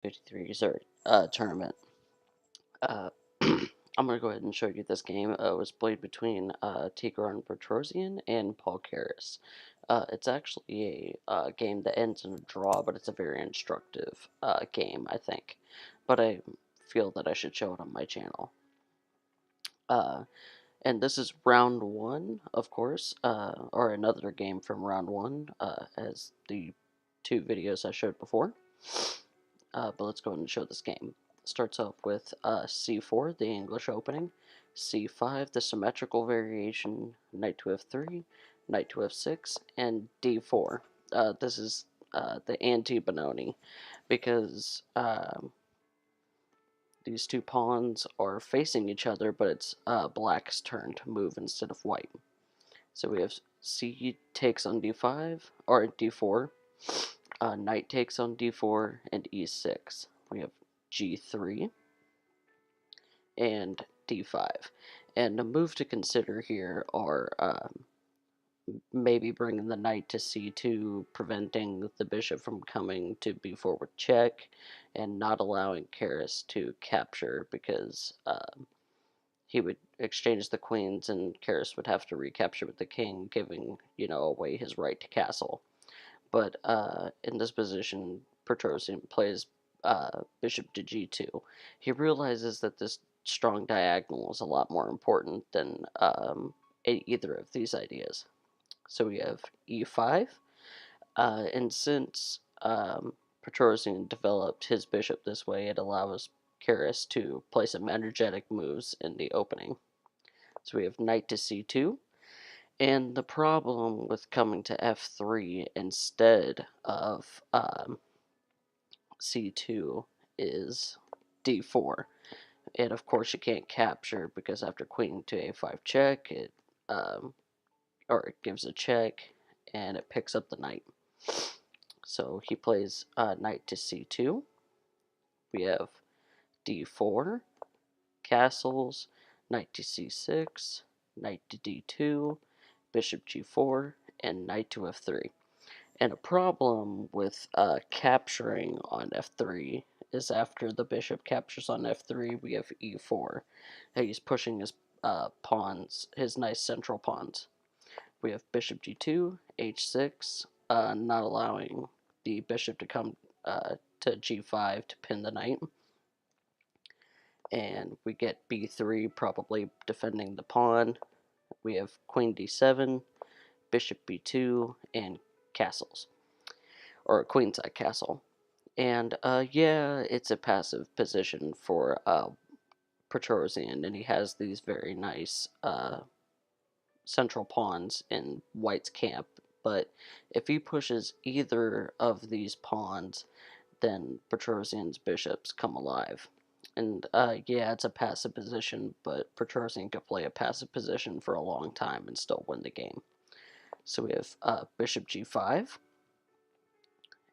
53 Zurich tournament. Uh, I'm going to go ahead and show you this game. It was played between Tigran Petrosian and Paul Keres. It's actually a game that ends in a draw, but it's a very instructive game, I think. But I feel that I should show it on my channel. And this is round one, of course, or another game from round one, as the two videos I showed before. But let's go ahead and show this game. Starts off with c4, the English opening, c5, the symmetrical variation, knight to f3, knight to f6, and d4. This is the Anti-Benoni, because these two pawns are facing each other, but it's black's turn to move instead of white. So we have c takes on d5, or d4, knight takes on d4, and e6. We have g3 and d5. And a move to consider here are maybe bringing the knight to c2, preventing the bishop from coming to b4 with check, and not allowing Keres to capture, because he would exchange the queens and Keres would have to recapture with the king, giving, away his right to castle. But in this position, Petrosian plays bishop to g2. He realizes that this strong diagonal is a lot more important than either of these ideas. So we have e5, and since Petrosian developed his bishop this way, it allows Keres to play some energetic moves in the opening. So we have knight to c2, and the problem with coming to f3 instead of c2 is d4. And of course you can't capture, because after queen to a5 check, it gives a check, and it picks up the knight. So he plays knight to c2. We have d4, castles, knight to c6, knight to d2, bishop g4, and knight to f3. And a problem with capturing on f3 is after the bishop captures on f3, we have e4. He's pushing his pawns, his nice central pawns. We have bishop g2, h6, not allowing the bishop to come to g5 to pin the knight. And we get b3, probably defending the pawn. We have queen d7, bishop b2, and castles, or a queenside castle. And yeah, it's a passive position for Petrosian, and he has these very nice central pawns in white's camp. But if he pushes either of these pawns, then Petrosian's bishops come alive. And yeah, it's a passive position, but Petrosian could play a passive position for a long time and still win the game. So we have bishop g5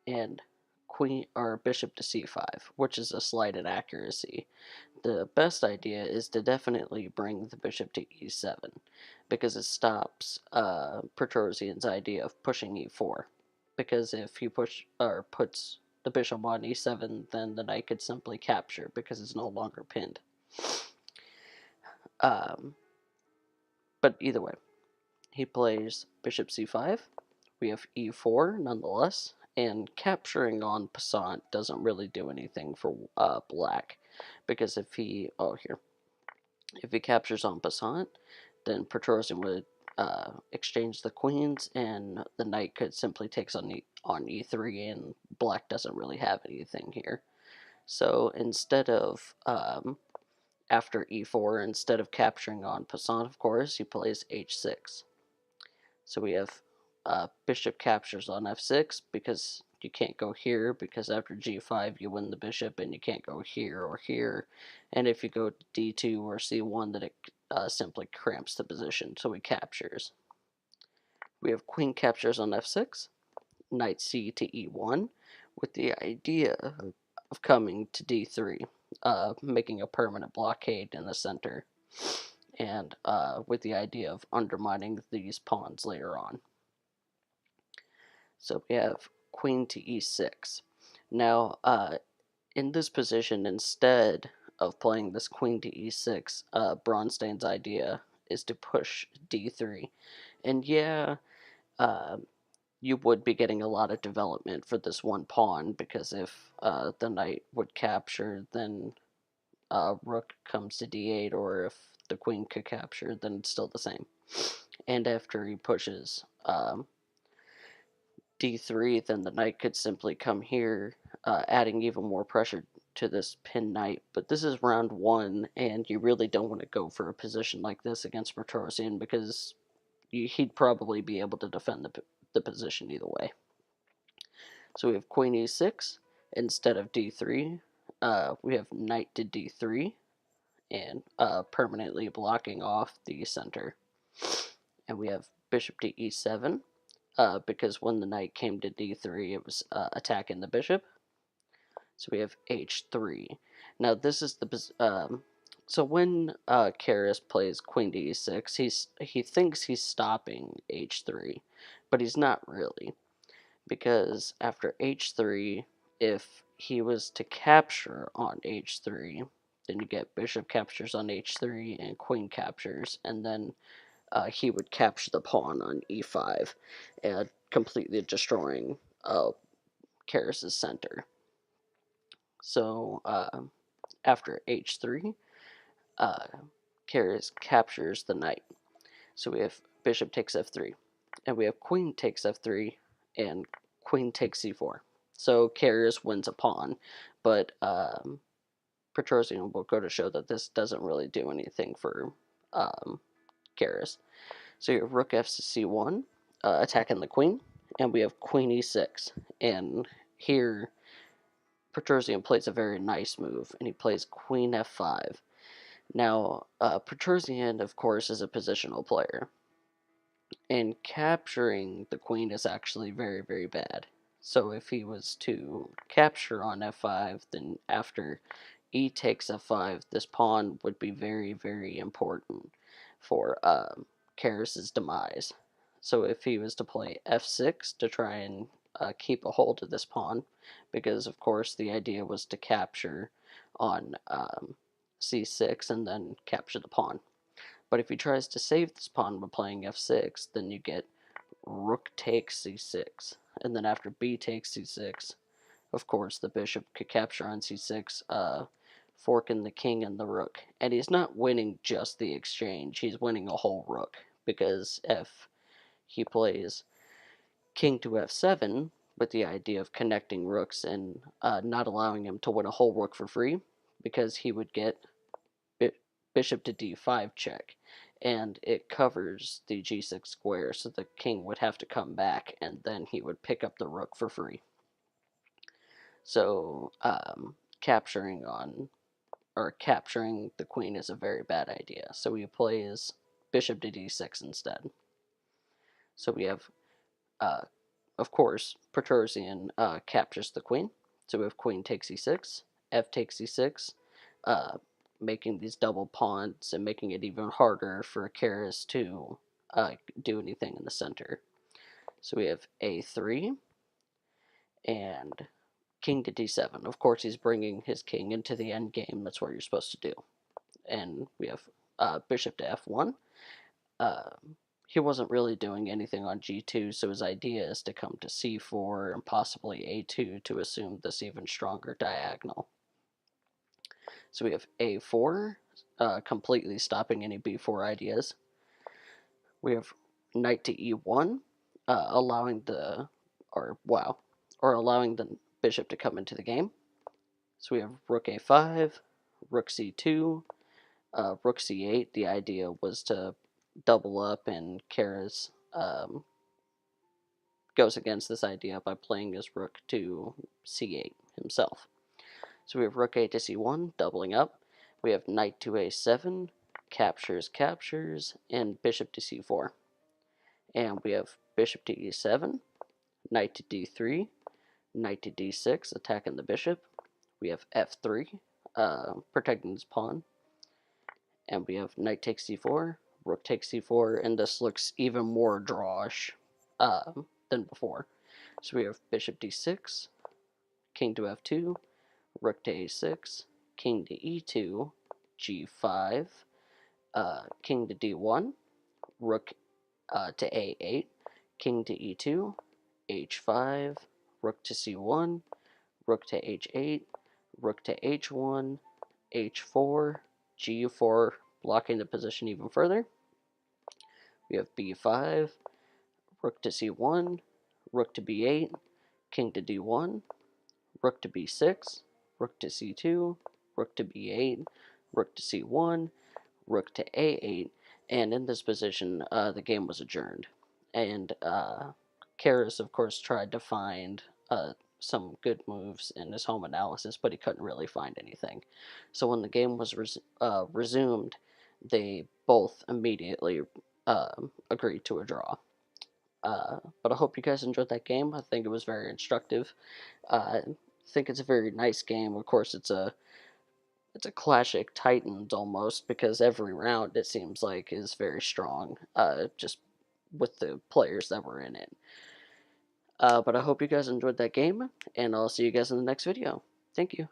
and queen or bishop to c5, which is a slight inaccuracy. The best idea is to definitely bring the bishop to e7, because it stops Petrosian's idea of pushing e4. Because if he puts the bishop on e7, then the knight could simply capture, because it's no longer pinned. But either way, he plays bishop c5. We have e4 nonetheless, and capturing on passant doesn't really do anything for black, because if he captures on passant, then Petrosian would exchange the queens, and the knight could simply takes on e3, and black doesn't really have anything here. So instead of after e4, instead of capturing on passant, of course, he plays h6. So we have bishop captures on f6, because you can't go here, because after g5 you win the bishop, and you can't go here or here. And if you go to d2 or c1, then it simply cramps the position, so he captures. We have queen captures on f6, knight c to e1, with the idea of coming to d3, making a permanent blockade in the center, and with the idea of undermining these pawns later on. So we have queen to e6. Now, in this position, instead of playing this queen to e6, Bronstein's idea is to push d3. And yeah, uh, you would be getting a lot of development for this one pawn, because if the knight would capture, then rook comes to d8, or if the queen could capture, then it's still the same. And after he pushes d3, then the knight could simply come here, adding even more pressure to this pinned knight. But this is round 1, and you really don't want to go for a position like this against Petrosian, because he'd probably be able to defend the position either way. So we have queen e6 instead of d3. We have knight to d3, and permanently blocking off the center. And we have bishop to e7, because when the knight came to d3, it was attacking the bishop. So we have h3. Now this is the so when Keres plays queen to e6, he thinks he's stopping h3, but he's not really, because after h3, if he was to capture on h3, then you get bishop captures on h3 and queen captures, and then he would capture the pawn on e5, completely destroying Keres' center. So after h3, Keres captures the knight. So we have bishop takes f3, and we have queen takes f3, and queen takes c4. So Keres wins a pawn, but Petrosian will go to show that this doesn't really do anything for Keres. So you have rook f c1, attacking the queen, and we have queen e6. And here, Petrosian plays a very nice move, and he plays queen f5. Now, Petrosian, of course, is a positional player, and capturing the queen is actually very, very bad. So if he was to capture on f5, then after e takes f5, this pawn would be very, very important for Keres' demise. So if he was to play f6 to try and keep a hold of this pawn, because of course the idea was to capture on c6 and then capture the pawn. But if he tries to save this pawn by playing f6, then you get rook takes c6. And then after b takes c6, of course, the bishop could capture on c6, forking the king and the rook. And he's not winning just the exchange, he's winning a whole rook. Because if he plays king to f7, with the idea of connecting rooks and not allowing him to win a whole rook for free, because he would get bishop to d5 check, and it covers the g6 square, so the king would have to come back, and then he would pick up the rook for free. So capturing the queen is a very bad idea. So he plays bishop to d6 instead. So we have, of course, Petrosian captures the queen. So we have queen takes e6, f takes e6, making these double pawns and making it even harder for Keres to do anything in the center. So we have a3 and king to d7. Of course, he's bringing his king into the endgame. That's what you're supposed to do. And we have bishop to f1. He wasn't really doing anything on g2, so his idea is to come to c4 and possibly a2 to assume this even stronger diagonal. So we have a4, completely stopping any b4 ideas. We have knight to e1, allowing the bishop to come into the game. So we have rook a5, rook c2, rook c8. The idea was to double up, and Keres goes against this idea by playing his rook to c8 himself. So we have rook a to c1, doubling up. We have knight to a7, captures, and bishop to c4. And we have bishop to e7, knight to d3, knight to d6, attacking the bishop. We have f3, protecting his pawn. And we have knight takes c4, rook takes c4, and this looks even more drawish than before. So we have bishop d6, king to f2, rook to a6, king to e2, g5, king to d1, rook to a8, king to e2, h5, rook to c1, rook to h8, rook to h1, h4, g4, blocking the position even further. We have b5, rook to c1, rook to b8, king to d1, rook to b6, rook to c2, rook to b8, rook to c1, rook to a8, and in this position, the game was adjourned. And Keres, of course, tried to find some good moves in his home analysis, but he couldn't really find anything. So when the game was resumed, they both immediately agreed to a draw. But I hope you guys enjoyed that game. I think it was very instructive. I think it's a very nice game. Of course, it's a classic Titans almost, because every round it seems like is very strong, just with the players that were in it. But I hope you guys enjoyed that game, and I'll see you guys in the next video. Thank you.